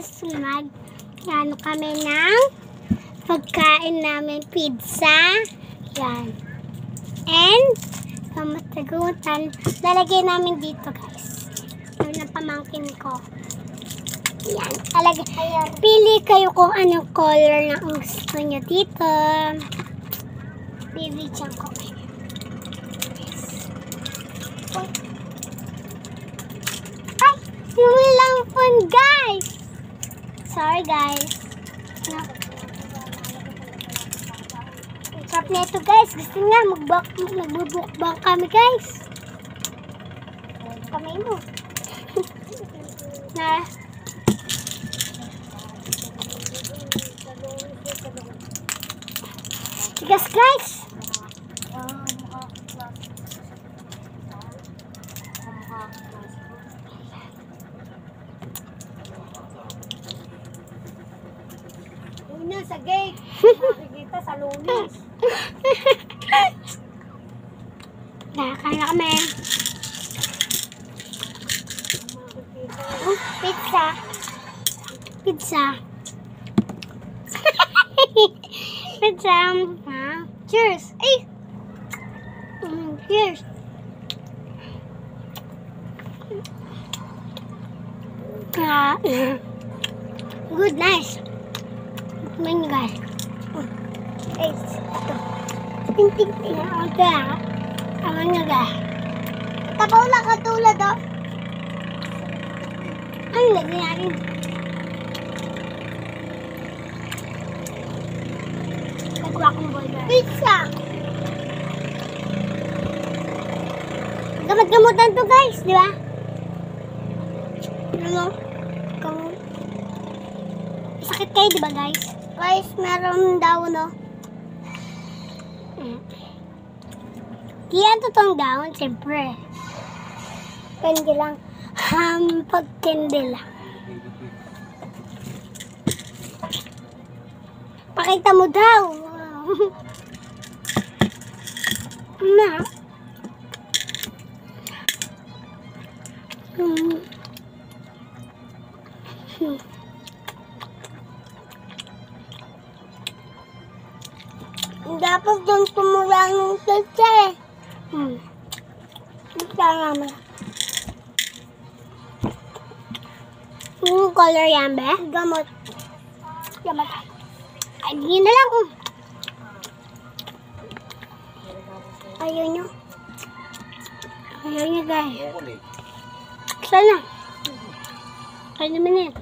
guys, ano kami ng pagkain namin, pizza. Yan. And, kamatagutan, lalagay namin dito guys. Yung napamangkin ko. Yan. Pili kayo kung anong color na gusto nyo dito. Bibigyan ko kayo. Ay! Simulang phone guys! Sorry guys. No. Sarap na ito guys. Gusto nga magbubukbang kami guys. Kamay mo. Na. Tigas guys. Una sa gate. Makikita sa Lunes. Nakakain na kami. Pizza. Pizza. Pizza. Cheers. Ay! Cheers. Good, nice. Tingnan nyo guys. Guys, ito. Ting-ting-ting. Aman nyo guys. Tapaw lang katulad oh. Ano lagyan natin? Guacamole. Pizza! Gamot-gamutan to guys, di ba? Ano? Sakit kayo, di ba guys? Guys, meron daw, no? Yan totoong daon, siyempre. Candy lang. Pag candy lang. Pakita mo daw. Na. Dapat doon tumula ng tete. Kaya naman. Yung color yan, be? Gamot. Gamot. Ay, hindi na lang. Ayaw nyo. Ayaw nyo, guys. Sana. Kaya naman yan.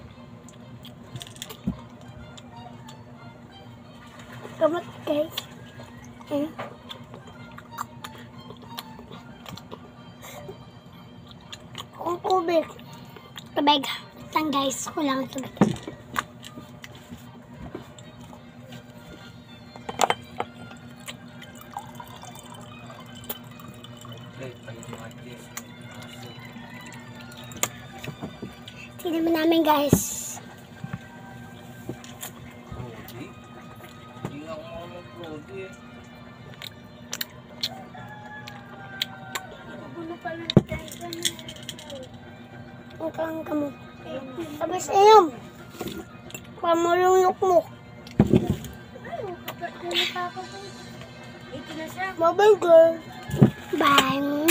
Gamot, guys. Kung kubig. Tubig. Lang guys, kulang tubig. Tignan namin guys. Ang kamot. Tapos ayun. Pamulunok mo. Bye-bye girl. Bye.